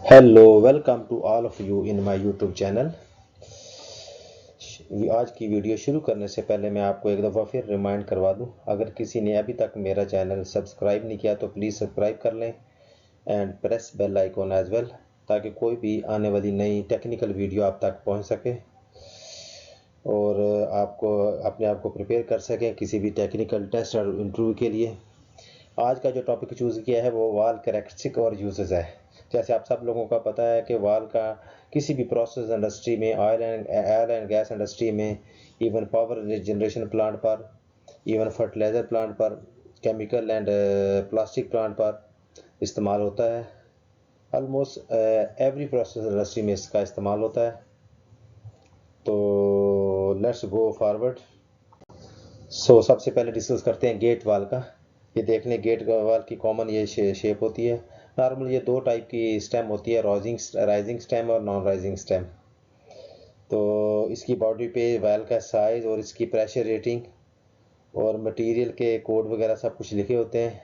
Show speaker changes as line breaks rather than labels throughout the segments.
Hello welcome to all of you in my YouTube channel. आज की video शुरू करने से पहले मैं आपको एक दफ़ा फिर रिमाइंड करवा दूं, अगर किसी ने अभी तक मेरा चैनल सब्सक्राइब नहीं किया तो प्लीज़ सब्सक्राइब कर लें and press bell icon as well, ताकि कोई भी आने वाली नई टेक्निकल वीडियो आप तक पहुंच सके और आपको अपने आप को प्रिपेयर कर सकें किसी भी टेक्निकल टेस्ट और इंटरव्यू के लिए। आज का जो टॉपिक चूज़ किया है वो वाल कैरेक्टरिस्टिक और यूजेस है। जैसे आप सब लोगों का पता है कि वाल का किसी भी प्रोसेस इंडस्ट्री में, ऑयल एंड गैस इंडस्ट्री में, इवन पावर जनरेशन प्लांट पर, इवन फर्टिलाइज़र प्लांट पर, केमिकल एंड प्लास्टिक प्लांट पर इस्तेमाल होता है। ऑलमोस्ट एवरी प्रोसेस इंडस्ट्री में इसका इस्तेमाल होता है। तो लेट्स गो फॉरवर्ड। सबसे पहले डिस्कस करते हैं गेट वाल का। ये देख लें, गेट वाल की कॉमन ये शेप होती है। नॉर्मल ये दो टाइप की स्टेम होती है, राइजिंग स्टेम और नॉन राइजिंग स्टेम। तो इसकी बॉडी पे वाल का साइज और इसकी प्रेशर रेटिंग और मटेरियल के कोड वगैरह सब कुछ लिखे होते हैं।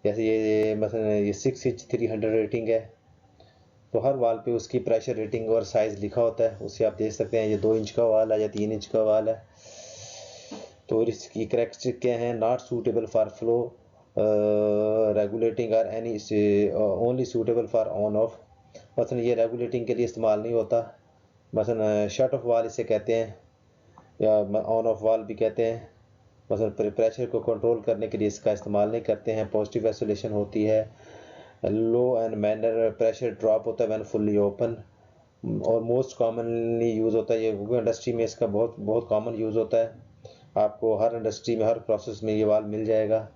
जैसे ये मसलन ये 6 इंच 300 रेटिंग है, तो हर वाल पे उसकी प्रेशर रेटिंग और साइज लिखा होता है। उससे आप देख सकते हैं ये 2 इंच का वाल है या 3 इंच का वाल है। तो इसकी करेक्टरिस्टिक क्या है? Not suitable for flow regulating और any, only suitable for on off. मसलन ये रेगुलेटिंग के लिए इस्तेमाल नहीं होता। मसलन शट ऑफ वाल इसे कहते हैं या ऑन ऑफ वाल भी कहते हैं। मसलन प्रेशर को कंट्रोल करने के लिए इसका इस्तेमाल नहीं करते हैं। पॉजिटिव आइसोलेशन होती है। लो एंड माइनर प्रेशर ड्रॉप होता है व्हेन फुल्ली ओपन, और मोस्ट कॉमनली यूज़ होता है ये क्योंकि इंडस्ट्री में इसका बहुत बहुत कॉमन यूज़ होता है। आपको हर इंडस्ट्री में हर प्रोसेस में ये वाल मिल जाएगा।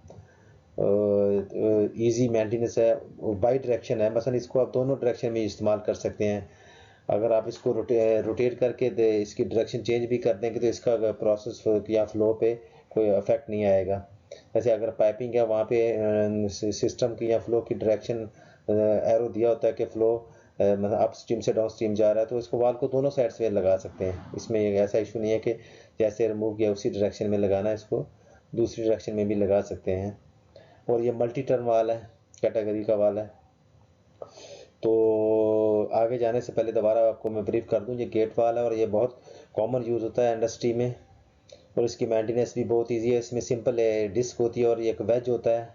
इजी मेंटेनेंस है, बाई डायरेक्शन है। मसलन इसको आप दोनों डायरेक्शन में इस्तेमाल कर सकते हैं। अगर आप इसको रोटेट करके इसकी डायरेक्शन चेंज भी कर देंगे तो इसका प्रोसेस या फ्लो पे कोई अफेक्ट नहीं आएगा। जैसे अगर पाइपिंग है वहाँ पे सिस्टम की या फ्लो की डायरेक्शन एरो दिया होता है कि फ्लो मतलब अप स्ट्रीम से डाउन स्ट्रीम जा रहा है, तो इसको वाल को दोनों साइड से लगा सकते हैं। इसमें ऐसा इशू नहीं है कि जैसे रिमूव किया उसी डायरेक्शन में लगाना है, इसको दूसरी डायरेक्शन में भी लगा सकते हैं। और ये मल्टी टर्न वाल है, कैटेगरी का वाल है। तो आगे जाने से पहले दोबारा आपको मैं ब्रीफ कर दूं, ये गेट वाल है और ये बहुत कॉमन यूज़ होता है इंडस्ट्री में, और इसकी मेंटेनेंस भी बहुत ईजी है। इसमें सिंपल डिस्क होती है और एक वेज होता है,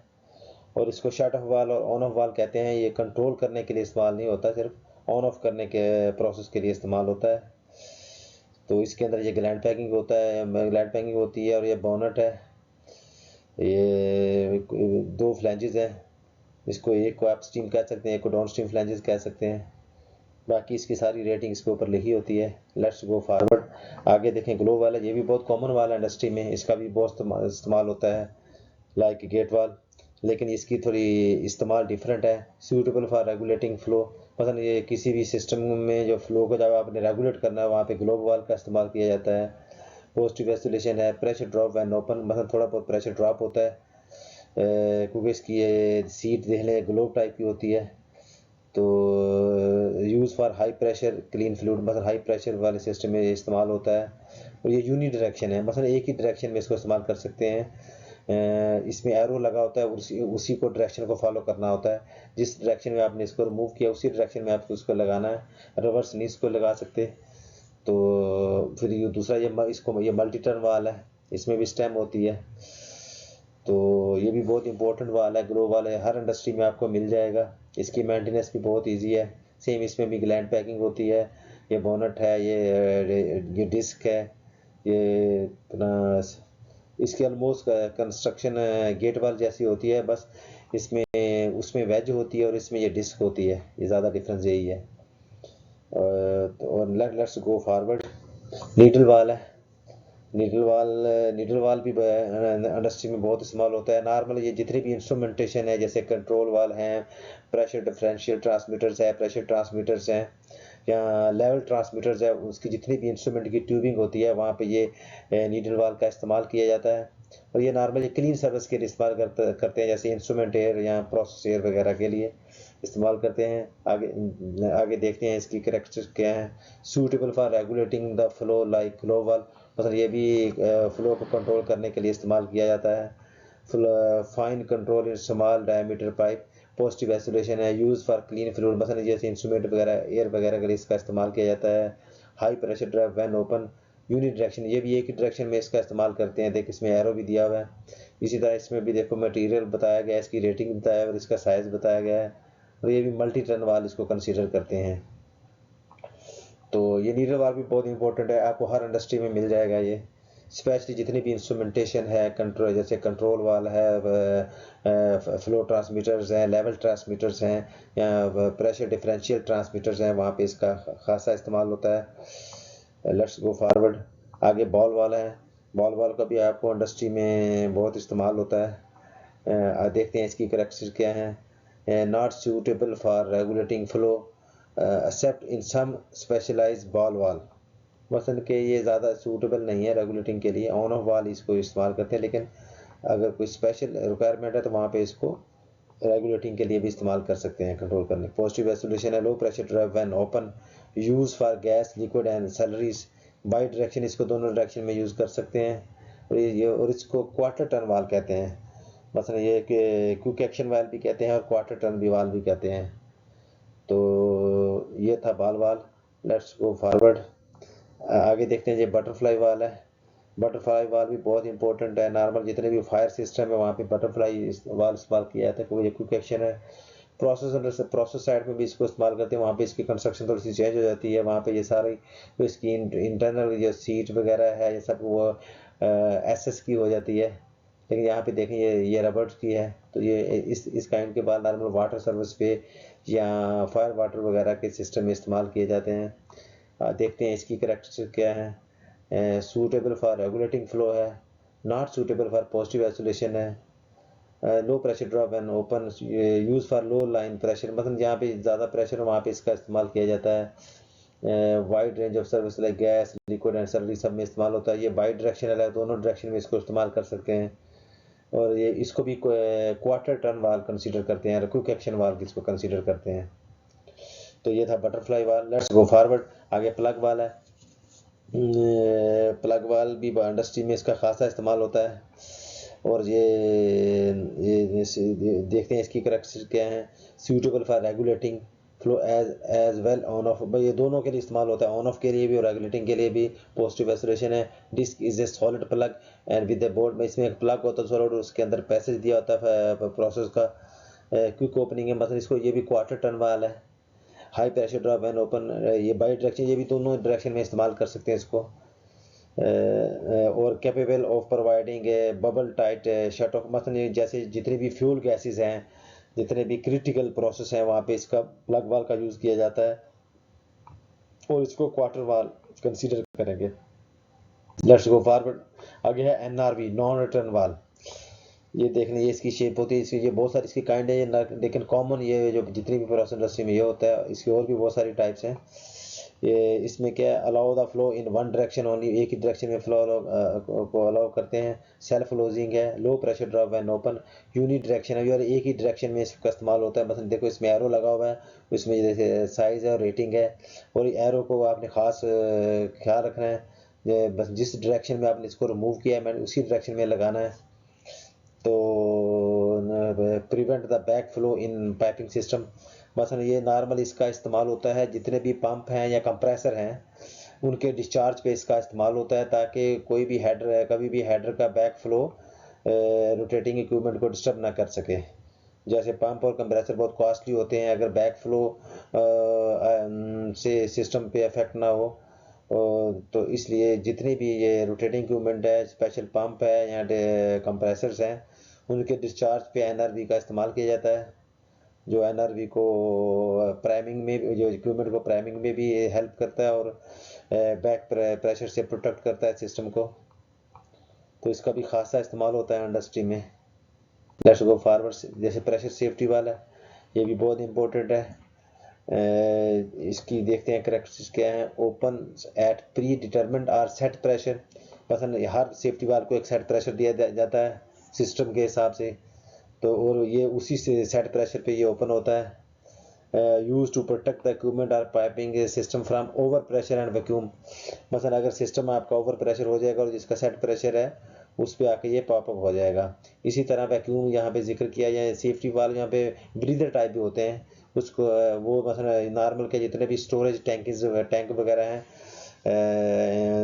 और इसको शट ऑफ वाल और ऑन ऑफ वाल कहते हैं। ये कंट्रोल करने के लिए इस्तेमाल नहीं होता, सिर्फ ऑन ऑफ करने के प्रोसेस के लिए इस्तेमाल होता है। तो इसके अंदर ये ग्लैंड पैकिंग होता है, ग्लैंड पैकिंग होती है, और ये बोनट है। ये दो फ्लैंजेस हैं, इसको एक को आप स्टीम कह सकते हैं, एक को डाउन स्ट्रीम फ्लैंजेस कह सकते हैं। बाकी इसकी सारी रेटिंग इसके ऊपर लिखी होती है। Let's go forward. आगे देखें ग्लो वाला, ये भी बहुत कॉमन वाला है इंडस्ट्री में, इसका भी बहुत इस्तेमाल होता है लाइक गेट वाल, लेकिन इसकी थोड़ी इस्तेमाल डिफरेंट है। सूटेबल फॉर रेगुलेटिंग फ्लो, मतलब ये किसी भी सिस्टम में जो फ्लो को जब आपने रेगुलेट करना है वहाँ पे ग्लोब वाल का इस्तेमाल किया जाता है। पॉजिटिव आइसोलेशन है। प्रेशर ड्रॉप वैन ओपन, मतलब थोड़ा बहुत प्रेशर ड्रॉप होता है क्योंकि इसकी ये सीट देख लें ग्लोब टाइप की होती है। तो use for high pressure clean fluid, मतलब हाई प्रेशर वाले सिस्टम में इस्तेमाल होता है। और ये यूनी डायरेक्शन है, मतलब एक ही डायरेक्शन में इसको इस्तेमाल कर सकते हैं। इसमें एरो लगा होता है, उसी को डायरेक्शन को फॉलो करना होता है। जिस डायरेक्शन में आपने इसको रिमूव किया उसी डायरेक्शन में आपको उसको लगाना है, रिवर्स नहीं इसको लगा सकते। तो फिर ये दूसरा ये मल्टी टर्न वाल है, इसमें भी स्टेम होती है। तो ये भी बहुत इंपॉर्टेंट वाल है, ग्लो वाल है, हर इंडस्ट्री में आपको मिल जाएगा। इसकी मेंटेनेंस भी बहुत इजी है। सेम इसमें भी ग्लैंड पैकिंग होती है। ये बोनट है, ये डिस्क है, ये अपना इसकी ऑलमोस्ट कंस्ट्रक्शन गेट वाल जैसी होती है, बस इसमें उसमें वेज होती है और इसमें ये डिस्क होती है। ये ज़्यादा डिफरेंस यही है। और लेट्स गो फॉरवर्ड। नीडल वाल है। नीडल वाल भी इंडस्ट्री में बहुत इस्तेमाल होता है। नॉर्मल ये जितने भी इंस्ट्रूमेंटेशन है, जैसे कंट्रोल वाल हैं, प्रेशर डिफरेंशियल ट्रांसमीटर्स है, प्रेशर ट्रांसमीटर्स हैं या लेवल ट्रांसमीटर्स है, उसकी जितनी भी इंस्ट्रूमेंट की ट्यूबिंग होती है वहाँ पे ये नीडल वाल का इस्तेमाल किया जाता है। और ये नॉर्मली क्लीन सर्विस के लिए इस्तेमाल करते हैं, जैसे इंस्ट्रूमेंट एयर या प्रोसेस एयर वगैरह के लिए इस्तेमाल करते हैं। आगे आगे देखते हैं इसकी करेक्टरिस्टिक क्या है। Suitable for regulating the flow like glow वाल, मतलब ये भी फ्लो को कंट्रोल करने के लिए इस्तेमाल किया जाता है। Fine control in small diameter pipe, positive isolation है। यूज़ फॉर क्लीन फ्लूइड, मसलन जैसे इंस्ट्रूमेंट वगैरह एयर वगैरह के लिए इसका इस्तेमाल किया जाता है। High pressure drive when open unit direction, ये भी एक ही डायरेक्शन में इसका इस्तेमाल करते हैं। देख इसमें एरो भी दिया हुआ है। इसी तरह इसमें भी देखो मटेरियल बताया गया है, इसकी रेटिंग बताया है और इसका साइज़ बताया गया है। और ये भी मल्टी टन वाल इसको कंसीडर करते हैं। तो ये नीडल वाल भी बहुत इंपॉर्टेंट है, आपको हर इंडस्ट्री में मिल जाएगा ये। स्पेशली जितनी भी इंस्ट्रूमेंटेशन है, कंट्रोल जैसे कंट्रोल वाल है, फ्लो ट्रांसमीटर्स हैं, लेवल ट्रांसमीटर्स हैं, या प्रेशर डिफरेंशियल ट्रांसमीटर्स हैं, वहाँ पे इसका खासा इस्तेमाल होता है। Let's go forward. आगे बॉल वाल है। बॉल वाल का भी आपको इंडस्ट्री में बहुत इस्तेमाल होता है। देखते हैं इसकी करैक्टरिस्टिक्स क्या हैं। Not suitable for regulating flow except in some specialized ball valve, मसलन कि ये ज़्यादा सूटेबल नहीं है रेगुलेटिंग के लिए। ऑन ऑफ वाल इसको इस्तेमाल करते हैं, लेकिन अगर कोई स्पेशल रिक्वायरमेंट है तो वहाँ पे इसको रेगुलेटिंग के लिए भी इस्तेमाल कर सकते हैं, कंट्रोल करने। पॉजिटिव आइसोलेशन है। Low pressure drive when open use for gas liquid and salaries, by direction, इसको दोनों डायरेक्शन में यूज़ कर सकते हैं। और इसको क्वार्टर टर्न वाल कहते हैं, मसलन ये कि क्विक एक्शन वाल भी कहते हैं और क्वार्टर टर्न भी वाल भी कहते हैं। तो ये था बॉल वाल। Let's go forward. आगे देखते हैं, ये बटरफ्लाई वाल है। बटरफ्लाई वाल भी बहुत इंपॉर्टेंट है। नॉर्मल जितने भी फायर सिस्टम है वहाँ पे बटरफ्लाई वाल इस्तेमाल किया जाता है, क्योंकि ये क्विक एक्शन है। प्रोसेस साइड में भी इसको इस्तेमाल करते हैं, वहाँ पे इसकी कंस्ट्रक्शन थोड़ी सी चेंज हो जाती है। वहाँ पे ये सारी जो इसकी इंटरनल जो सीट वगैरह है ये सब वो एसएस की हो जाती है, लेकिन यहाँ पे देखें ये रबड़ की है। तो ये इस काइंड के बाद नॉर्मल वाटर सर्विस पे या फायर वाटर वगैरह के सिस्टम में इस्तेमाल किए जाते हैं। देखते हैं इसकी करैक्टरिस्टिक क्या है। सूटेबल फॉर रेगुलेटिंग फ्लो है। Not suitable for positive isolation है। Low pressure drop and open use for low line pressure, मतलब जहाँ पे ज़्यादा प्रेशर हो वहाँ पे इसका इस्तेमाल किया जाता है। Wide range of service like gas liquid and salary सब में इस्तेमाल होता है। ये बाई डायरेक्शनल है, दोनों डायरेक्शन में इसको इस्तेमाल कर सकते हैं। और ये इसको भी क्वार्टर टर्न वाल कंसीडर करते हैं, क्विक एक्शन वाल इसको कंसीडर करते हैं। तो ये था बटरफ्लाई वाल। Let's go forward. आगे प्लग वाल है। प्लग वाल भी इंडस्ट्री में इसका खासा इस्तेमाल होता है। और ये देखते हैं इसकी करैक्टरिस्टिक क्या है। Suitable for regulating flow as well on off, ये दोनों के लिए इस्तेमाल होता है, ऑन ऑफ के लिए भी और रेगुलेटिंग के लिए भी। पॉजिटिव आइसोलेशन है। Disc is a solid plug and with the board में इसमें एक प्लग होता है सॉलिड, उसके अंदर पैसेज दिया होता है प्रोसेस का। क्विक ओपनिंग है, मतलब इसको ये भी क्वार्टर टर्न वाल है। High pressure drop and open, ये बाई डायरेक्शन, ये भी दोनों डायरेक्शन में इस्तेमाल कर सकते हैं इसको। और capable of providing bubble tight shut off, मतलब जैसे जितने भी फ्यूल गैसेस हैं, जितने भी क्रिटिकल प्रोसेस हैं, वहाँ पे इसका प्लग वाल का यूज़ किया जाता है और इसको क्वार्टर वाल कंसीडर करेंगे। Let's go forward. आगे है एनआरवी, नॉन रिटर्न वाल। ये देखने ये इसकी शेप होती है, इसकी ये बहुत सारी इसकी काइंड है ये, लेकिन कॉमन ये जो जितनी भी प्रोसेस इंडस्ट्री में ये होता है, इसकी और भी बहुत सारी टाइप्स हैं। ये इसमें क्या है, allow the flow in one direction only, एक ही डायरेक्शन में फ्लो को अलाउ करते हैं। सेल्फ क्लोजिंग है। Low pressure drop and open unit direction है, यार एक ही डायरेक्शन में इसका इस्तेमाल होता है। मतलब देखो इसमें एरो लगा हुआ है, इसमें जैसे साइज़ है और रेटिंग है, और एरो को आपने ख़ास ख्याल रखना है, बस जिस डायरेक्शन में आपने इसको रिमूव किया है मैंने उसी डायरेक्शन में लगाना है। तो prevent the back flow in piping system, मसलन ये नॉर्मल इसका इस्तेमाल होता है जितने भी पंप हैं या कंप्रेसर हैं उनके डिस्चार्ज पे इसका इस्तेमाल होता है, ताकि कोई भी हेडर कभी भी हेडर का बैक फ्लो रोटेटिंग इक्विपमेंट को डिस्टर्ब ना कर सके। जैसे पंप और कंप्रेसर बहुत कॉस्टली होते हैं, अगर बैक फ्लो से सिस्टम पे इफेक्ट ना हो तो इसलिए जितनी भी ये रोटेटिंग इक्विपमेंट है, स्पेशल पंप है या कंप्रेसर्स हैं, उनके डिस्चार्ज पे एनआरवी का इस्तेमाल किया जाता है, जो एनआरवी को प्राइमिंग में, जो इक्विपमेंट को प्राइमिंग में भी हेल्प करता है और बैक प्रेशर से प्रोटेक्ट करता है सिस्टम को। तो इसका भी खासा इस्तेमाल होता है इंडस्ट्री में। Let's go forward. जैसे प्रेशर सेफ्टी वाला, ये भी बहुत इंपॉर्टेंट है। इसकी देखते हैं करैक्टरिस्टिक्स क्या है। ओपन एट प्री डिटरमिन्ड और सेट प्रेशर, पसंद हर सेफ्टी वाल को एक सेट प्रेशर दिया जाता है सिस्टम के हिसाब से, तो और ये उसी से सेट प्रेशर पे ये ओपन होता है। Use to protect the equipment और piping system from over pressure and vacuum, मतलब अगर सिस्टम आपका ओवर प्रेशर हो जाएगा और जिसका सेट प्रेशर है उस पर आके ये पॉपअप हो जाएगा। इसी तरह वैक्यूम यहाँ पे जिक्र किया जाए, सेफ्टी वाल्व यहाँ पे ब्रीदर टाइप भी होते हैं, उसको वो मतलब नॉर्मल के जितने भी स्टोरेज टैंक वगैरह हैं,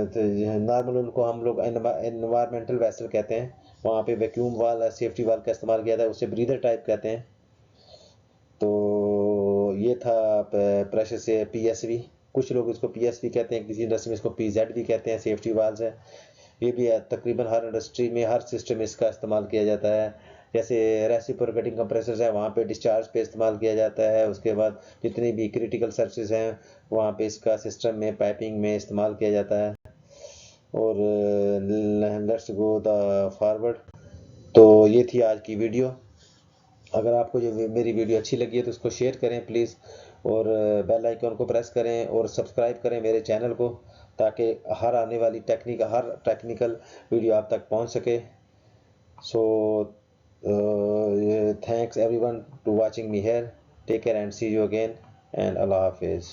तो नॉर्मल उनको हम लोग एनवायरमेंटल वेसल कहते हैं, वहाँ पे वैक्यूम वाल सेफ्टी वाल्व का इस्तेमाल किया था, उससे ब्रीदर टाइप कहते हैं। तो ये था प्रेशर से PSV, कुछ लोग इसको PSV कहते हैं, किसी इंडस्ट्री में इसको PZ भी कहते हैं, सेफ्टी वाल्व है। ये भी तकरीबन हर इंडस्ट्री में हर सिस्टम में इसका इस्तेमाल किया जाता है। जैसे रेसिप्रोकेटिंग कंप्रेसर्स है, वहाँ पे डिस्चार्ज पे इस्तेमाल किया जाता है। उसके बाद जितनी भी क्रिटिकल सर्विसेज हैं वहाँ पे इसका सिस्टम में पाइपिंग में इस्तेमाल किया जाता है। और लेट्स गो द फॉरवर्ड। तो ये थी आज की वीडियो। अगर आपको जो मेरी वीडियो अच्छी लगी है तो उसको शेयर करें प्लीज़, और बेल आइकन को प्रेस करें और सब्सक्राइब करें मेरे चैनल को, ताकि हर टेक्निकल वीडियो आप तक पहुंच सके। So thanks everyone to watching me here, take care and see you again, and अल्लाह हाफिज़।